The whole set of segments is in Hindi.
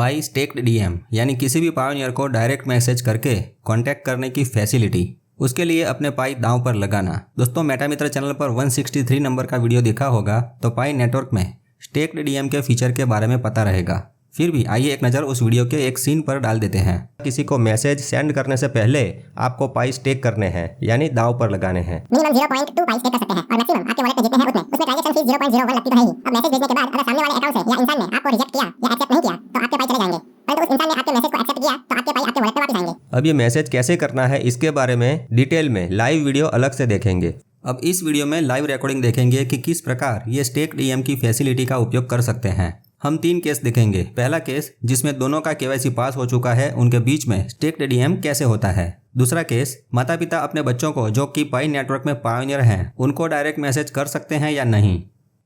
पाई स्टेक्ड डीएम यानी किसी भी पायोनियर को डायरेक्ट मैसेज करके कांटेक्ट करने की फैसिलिटी, उसके लिए अपने पाई दांव पर लगाना। दोस्तों, मेटामित्र चैनल पर 163 नंबर का वीडियो देखा होगा तो पाई नेटवर्क में स्टेक्ड डीएम के फीचर के बारे में पता रहेगा। फिर भी आइए एक नज़र उस वीडियो के एक सीन पर डाल देते हैं। किसी को मैसेज सेंड करने से पहले आपको पाई स्टेक करने हैं, यानी दांव पर लगाने हैं। मिनिमम 0.2 पाई स्टेक कर सकते हैं और मैक्सिमम आपके वॉलेट पे जितने हैं उसमें ट्रांजैक्शन फीस 0.01 लगती तो है ही। अब मैसेज भेजने के बाद अगर सामने वाले अकाउंट से या इंसान ने आपको रिजेक्ट किया या एक्सेप्ट नहीं किया तो आपके पाई चले जाएंगे, परंतु उस इंसान ने आपके मैसेज को एक्सेप्ट किया तो आपके पाई आपके वॉलेट पे वापस आएंगे। अब ये मैसेज कैसे करना है इसके बारे में डिटेल में लाइव वीडियो अलग से देखेंगे। अब इस वीडियो में लाइव रिकॉर्डिंग देखेंगे कि किस प्रकार ये स्टेक्ड डीएम की फैसिलिटी का उपयोग कर सकते हैं। हम 3 केस देखेंगे। पहला केस जिसमें दोनों का केवाईसी पास हो चुका है, उनके बीच में स्टेक्ड डीएम कैसे होता है। दूसरा केस, माता पिता अपने बच्चों को जो कि पाई नेटवर्क में पायोनियर हैं उनको डायरेक्ट मैसेज कर सकते हैं या नहीं।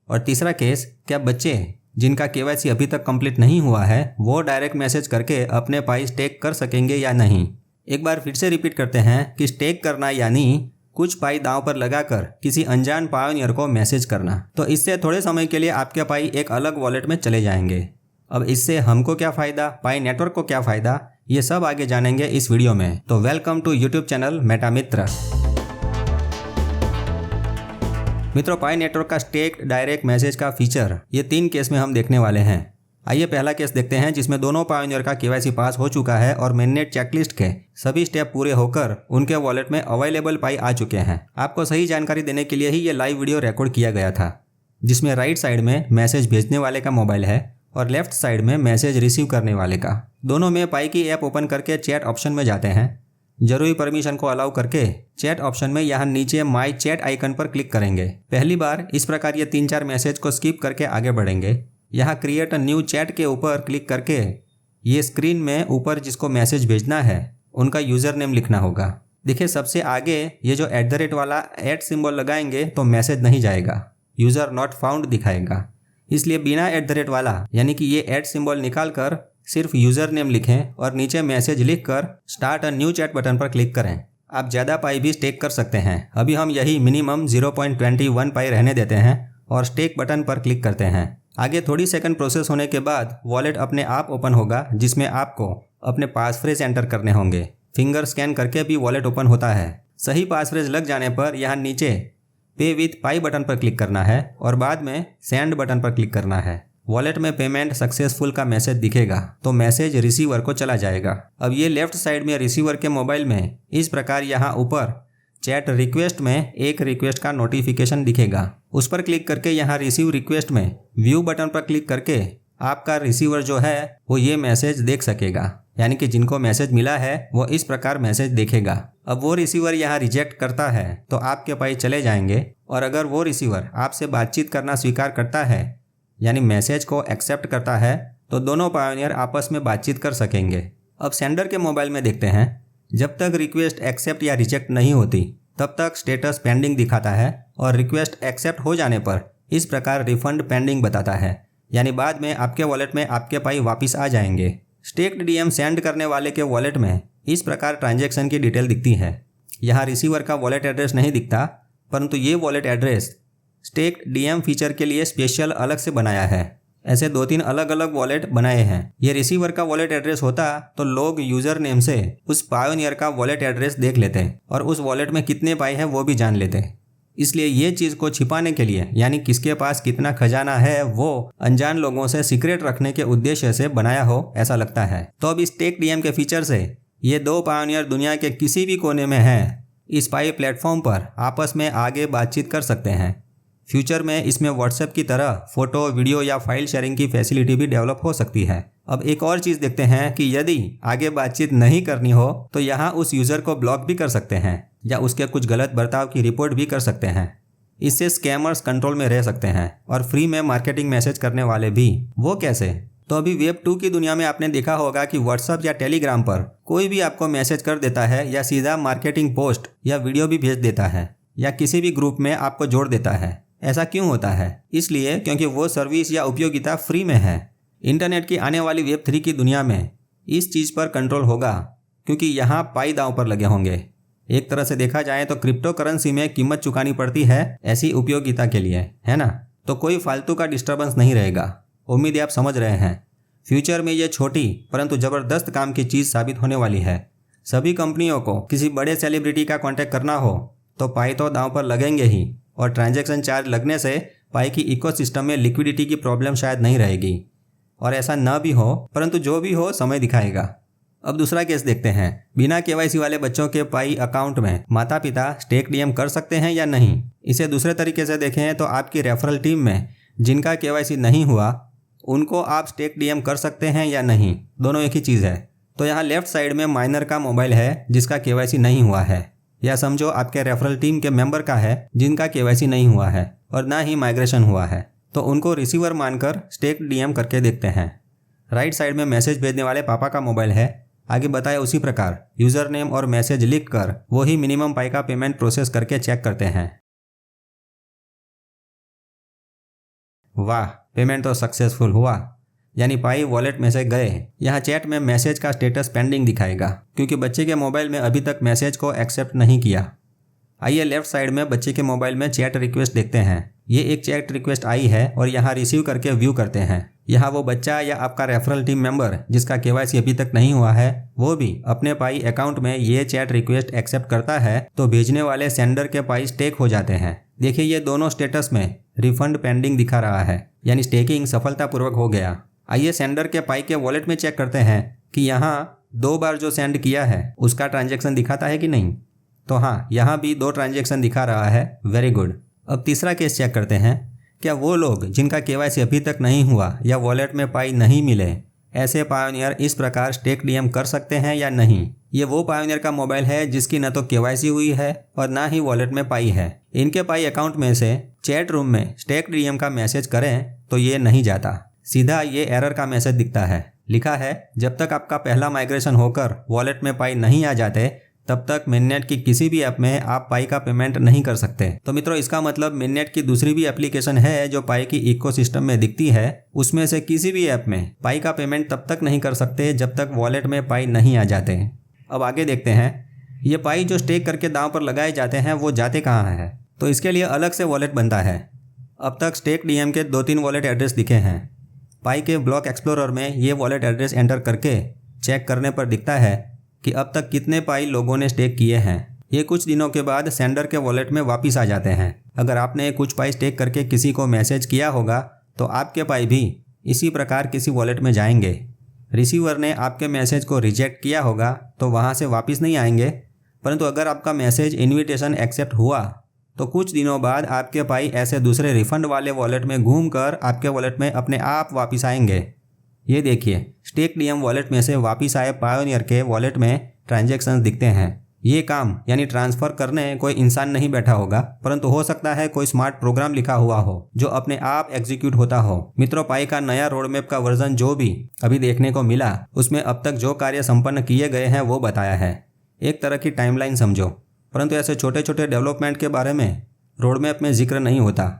और तीसरा केस, क्या बच्चे जिनका केवाईसी अभी तक कंप्लीट नहीं हुआ है वो डायरेक्ट मैसेज करके अपने पाई स्टेक कर सकेंगे या नहीं। एक बार फिर से रिपीट करते हैं कि स्टेक करना यानी कुछ पाई दांव पर लगाकर किसी अनजान पायोनियर को मैसेज करना। तो इससे थोड़े समय के लिए आपके पाई एक अलग वॉलेट में चले जाएंगे। अब इससे हमको क्या फ़ायदा, पाई नेटवर्क को क्या फ़ायदा, ये सब आगे जानेंगे इस वीडियो में। तो वेलकम टू यूट्यूब चैनल मेटामित्र। मित्रों, पाई नेटवर्क का स्टेक डायरेक्ट मैसेज का फीचर ये 3 केस में हम देखने वाले हैं। आइए पहला केस देखते हैं जिसमें दोनों पायोनियर का केवाईसी पास हो चुका है और मेननेट चेकलिस्ट के सभी स्टेप पूरे होकर उनके वॉलेट में अवेलेबल पाई आ चुके हैं। आपको सही जानकारी देने के लिए ही ये लाइव वीडियो रिकॉर्ड किया गया था, जिसमें राइट साइड में मैसेज भेजने वाले का मोबाइल है और लेफ्ट साइड में मैसेज रिसीव करने वाले का। दोनों में पाई की ऐप ओपन करके चैट ऑप्शन में जाते हैं। जरूरी परमिशन को अलाउ करके चैट ऑप्शन में यहाँ नीचे माई चैट आइकन पर क्लिक करेंगे। पहली बार इस प्रकार ये 3-4 मैसेज को स्किप करके आगे बढ़ेंगे। यहाँ क्रिएट अ न्यू चैट के ऊपर क्लिक करके ये स्क्रीन में ऊपर जिसको मैसेज भेजना है उनका यूज़र नेम लिखना होगा। देखिए, सबसे आगे ये जो @ वाला ऐड सिंबल लगाएंगे तो मैसेज नहीं जाएगा, यूज़र नॉट फाउंड दिखाएगा। इसलिए बिना @ वाला यानी कि ये ऐड सिंबल निकाल कर सिर्फ यूज़र नेम लिखें और नीचे मैसेज लिख कर start a new chat button पर क्लिक करें। आप ज़्यादा पाई भी स्टेक कर सकते हैं। अभी हम यही मिनिमम 0.21 पाई रहने देते हैं और स्टेक बटन पर क्लिक करते हैं। आगे थोड़ी सेकंड प्रोसेस होने के बाद वॉलेट अपने आप ओपन होगा, जिसमें आपको अपने पासफ्रेज एंटर करने होंगे। फिंगर स्कैन करके भी वॉलेट ओपन होता है। सही पासफ्रेज लग जाने पर यहाँ नीचे पे विथ पाई बटन पर क्लिक करना है और बाद में सेंड बटन पर क्लिक करना है। वॉलेट में पेमेंट सक्सेसफुल का मैसेज दिखेगा तो मैसेज रिसीवर को चला जाएगा। अब ये लेफ्ट साइड में रिसीवर के मोबाइल में इस प्रकार यहाँ ऊपर चैट रिक्वेस्ट में एक रिक्वेस्ट का नोटिफिकेशन दिखेगा। उस पर क्लिक करके यहाँ रिसीव रिक्वेस्ट में व्यू बटन पर क्लिक करके आपका रिसीवर जो है वो ये मैसेज देख सकेगा, यानी कि जिनको मैसेज मिला है वो इस प्रकार मैसेज देखेगा। अब वो रिसीवर यहाँ रिजेक्ट करता है तो आपके पाई चले जाएंगे, और अगर वो रिसीवर आपसे बातचीत करना स्वीकार करता है यानी मैसेज को एक्सेप्ट करता है तो दोनों पायोनियर आपस में बातचीत कर सकेंगे। अब सेंडर के मोबाइल में देखते हैं। जब तक रिक्वेस्ट एक्सेप्ट या रिजेक्ट नहीं होती तब तक स्टेटस पेंडिंग दिखाता है और रिक्वेस्ट एक्सेप्ट हो जाने पर इस प्रकार रिफंड पेंडिंग बताता है, यानी बाद में आपके वॉलेट में आपके पाई वापस आ जाएंगे। स्टेक्ड डीएम सेंड करने वाले के वॉलेट में इस प्रकार ट्रांजैक्शन की डिटेल दिखती है। यहाँ रिसीवर का वॉलेट एड्रेस नहीं दिखता, परंतु ये wallet address stacked DM feature के लिए स्पेशल अलग से बनाया है। ऐसे 2-3 अलग अलग वॉलेट बनाए हैं। ये रिसीवर का वॉलेट एड्रेस होता तो लोग यूज़र नेम से उस पायोनियर का वॉलेट एड्रेस देख लेते और उस वॉलेट में कितने पाई है वो भी जान लेते। इसलिए ये चीज़ को छिपाने के लिए, यानी किसके पास कितना खजाना है वो अनजान लोगों से सीक्रेट रखने के उद्देश्य से बनाया हो, ऐसा लगता है। तो अब इस स्टेक्ड डीएम के फीचर से ये 2 पायोनियर दुनिया के किसी भी कोने में हैं, इस पाई प्लेटफॉर्म पर आपस में आगे बातचीत कर सकते हैं। फ्यूचर में इसमें व्हाट्सएप की तरह फ़ोटो, वीडियो या फाइल शेयरिंग की फैसिलिटी भी डेवलप हो सकती है। अब एक और चीज़ देखते हैं कि यदि आगे बातचीत नहीं करनी हो तो यहाँ उस यूज़र को ब्लॉक भी कर सकते हैं या उसके कुछ गलत बर्ताव की रिपोर्ट भी कर सकते हैं। इससे स्कैमर्स कंट्रोल में रह सकते हैं और फ्री में मार्केटिंग मैसेज करने वाले भी। वो कैसे? तो अभी वेब 2 की दुनिया में आपने देखा होगा कि व्हाट्सएप या टेलीग्राम पर कोई भी आपको मैसेज कर देता है या सीधा मार्केटिंग पोस्ट या वीडियो भी भेज देता है या किसी भी ग्रुप में आपको जोड़ देता है। ऐसा क्यों होता है? इसलिए क्योंकि वो सर्विस या उपयोगिता फ्री में है। इंटरनेट की आने वाली वेब 3 की दुनिया में इस चीज़ पर कंट्रोल होगा, क्योंकि यहाँ पाई दांव पर लगे होंगे। एक तरह से देखा जाए तो क्रिप्टो करेंसी में कीमत चुकानी पड़ती है ऐसी उपयोगिता के लिए, है ना? तो कोई फालतू का डिस्टर्बेंस नहीं रहेगा। उम्मीद है आप समझ रहे हैं। फ्यूचर में ये छोटी परंतु ज़बरदस्त काम की चीज़ साबित होने वाली है। सभी कंपनियों को किसी बड़े सेलिब्रिटी का कांटेक्ट करना हो तो पाई तो दांव पर लगेंगे ही, और ट्रांजैक्शन चार्ज लगने से पाई की इकोसिस्टम में लिक्विडिटी की प्रॉब्लम शायद नहीं रहेगी। और ऐसा न भी हो, परंतु जो भी हो समय दिखाएगा। अब दूसरा केस देखते हैं। बिना केवाईसी वाले बच्चों के पाई अकाउंट में माता पिता स्टेक डीएम कर सकते हैं या नहीं। इसे दूसरे तरीके से देखें तो आपकी रेफरल टीम में जिनका केवाईसी नहीं हुआ उनको आप स्टेक डीएम कर सकते हैं या नहीं, दोनों एक ही चीज़ है। तो यहाँ लेफ्ट साइड में माइनर का मोबाइल है जिसका केवाईसी नहीं हुआ है, या समझो आपके रेफरल टीम के मेंबर का है जिनका केवाईसी नहीं हुआ है और ना ही माइग्रेशन हुआ है, तो उनको रिसीवर मानकर स्टेक डीएम करके देखते हैं। राइट साइड में मैसेज भेजने वाले पापा का मोबाइल है, आगे बताया उसी प्रकार यूज़र नेम और मैसेज लिख कर वही मिनिमम पाई का पेमेंट प्रोसेस करके चेक करते हैं। वाह, पेमेंट तो सक्सेसफुल हुआ, यानी पाई वॉलेट में से गए। यहाँ चैट में मैसेज का स्टेटस पेंडिंग दिखाएगा क्योंकि बच्चे के मोबाइल में अभी तक मैसेज को एक्सेप्ट नहीं किया। आइए लेफ्ट साइड में बच्चे के मोबाइल में चैट रिक्वेस्ट देखते हैं। ये एक चैट रिक्वेस्ट आई है और यहाँ रिसीव करके व्यू करते हैं। यहाँ वो बच्चा या आपका रेफरल टीम मेंबर जिसका केवाईसी अभी तक नहीं हुआ है वो भी अपने पाई अकाउंट में ये चैट रिक्वेस्ट एक्सेप्ट करता है तो भेजने वाले सेंडर के पाई स्टेक हो जाते हैं। देखिए ये दोनों स्टेटस में रिफंड पेंडिंग दिखा रहा है, यानी स्टेकिंग सफलतापूर्वक हो गया। आइए सेंडर के पाई के वॉलेट में चेक करते हैं कि यहाँ 2 बार जो सेंड किया है उसका ट्रांजेक्शन दिखाता है कि नहीं। तो हाँ, यहाँ भी 2 ट्रांजेक्शन दिखा रहा है, वेरी गुड। अब तीसरा केस चेक करते हैं। क्या वो लोग जिनका केवाईसी अभी तक नहीं हुआ या वॉलेट में पाई नहीं मिले, ऐसे पायोनियर इस प्रकार स्टेक डीएम कर सकते हैं या नहीं। ये वो पायोनियर का मोबाइल है जिसकी न तो केवाईसी हुई है और ना ही वॉलेट में पाई है। इनके पाई अकाउंट में से चैट रूम में स्टेक डीएम का मैसेज करें तो ये नहीं जाता, सीधा ये एरर का मैसेज दिखता है। लिखा है जब तक आपका पहला माइग्रेशन होकर वॉलेट में पाई नहीं आ जाते तब तक मिननेट की किसी भी ऐप में आप पाई का पेमेंट नहीं कर सकते। तो मित्रों इसका मतलब मिननेट की दूसरी भी एप्लीकेशन है जो पाई की इकोसिस्टम में दिखती है, उसमें से किसी भी ऐप में पाई का पेमेंट तब तक नहीं कर सकते जब तक वॉलेट में पाई नहीं आ जाते। अब आगे देखते हैं, ये पाई जो स्टेक करके दांव पर लगाए जाते हैं वो जाते कहाँ हैं। तो इसके लिए अलग से वॉलेट बनता है। अब तक स्टेक डीएम के 2-3 वॉलेट एड्रेस दिखे हैं। पाई के ब्लॉक एक्सप्लोरर में ये वॉलेट एड्रेस एंटर करके चेक करने पर दिखता है कि अब तक कितने पाई लोगों ने स्टेक किए हैं। ये कुछ दिनों के बाद सेंडर के वॉलेट में वापस आ जाते हैं। अगर आपने कुछ पाई स्टेक करके किसी को मैसेज किया होगा तो आपके पाई भी इसी प्रकार किसी वॉलेट में जाएंगे। रिसीवर ने आपके मैसेज को रिजेक्ट किया होगा तो वहाँ से वापस नहीं आएंगे, परंतु अगर आपका मैसेज इन्विटेशन एक्सेप्ट हुआ तो कुछ दिनों बाद आपके पाई ऐसे दूसरे रिफंड वाले वॉलेट में घूमकर आपके वॉलेट में अपने आप वापस आएंगे। ये देखिए स्टेक डीएम वॉलेट में से वापस आए पायोनियर के वॉलेट में ट्रांजैक्शंस दिखते हैं। ये काम यानी ट्रांसफ़र करने कोई इंसान नहीं बैठा होगा, परंतु हो सकता है कोई स्मार्ट प्रोग्राम लिखा हुआ हो जो अपने आप एग्जीक्यूट होता हो। मित्रों पाई का नया रोडमैप का वर्जन जो भी अभी देखने को मिला उसमें अब तक जो कार्य संपन्न किए गए हैं वो बताया है। एक तरह की टाइमलाइन समझो, परंतु ऐसे छोटे छोटे डेवलपमेंट के बारे में रोडमैप में जिक्र नहीं होता।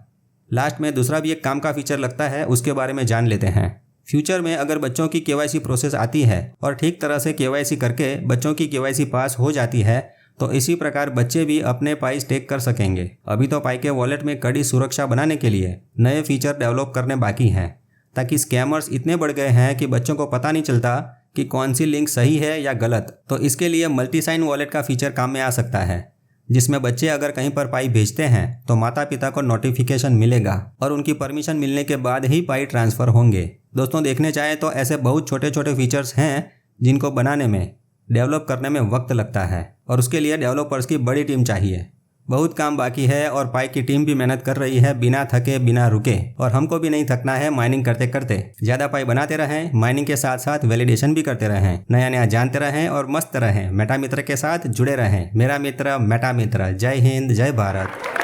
लास्ट में दूसरा भी एक काम का फीचर लगता है, उसके बारे में जान लेते हैं। फ्यूचर में अगर बच्चों की केवाईसी प्रोसेस आती है और ठीक तरह से केवाईसी करके बच्चों की केवाईसी पास हो जाती है तो इसी प्रकार बच्चे भी अपने पाई स्टेक कर सकेंगे। अभी तो पाई के वॉलेट में कड़ी सुरक्षा बनाने के लिए नए फीचर डेवलप करने बाकी हैं, ताकि स्कैमर्स इतने बढ़ गए हैं कि बच्चों को पता नहीं चलता कि कौन सी लिंक सही है या गलत। तो इसके लिए मल्टी साइन वॉलेट का फीचर काम में आ सकता है, जिसमें बच्चे अगर कहीं पर पाई भेजते हैं तो माता पिता को नोटिफिकेशन मिलेगा और उनकी परमिशन मिलने के बाद ही पाई ट्रांसफ़र होंगे। दोस्तों देखने चाहें तो ऐसे बहुत छोटे छोटे फीचर्स हैं जिनको बनाने में, डेवलप करने में वक्त लगता है और उसके लिए डेवलपर्स की बड़ी टीम चाहिए। बहुत काम बाकी है और पाई की टीम भी मेहनत कर रही है बिना थके बिना रुके, और हमको भी नहीं थकना है माइनिंग करते करते। ज़्यादा पाई बनाते रहें, माइनिंग के साथ साथ वैलिडेशन भी करते रहें, नया नया जानते रहें और मस्त रहें। मेटा मित्र के साथ जुड़े रहें। मेरा मित्र मेटा मित्र। जय हिंद, जय भारत।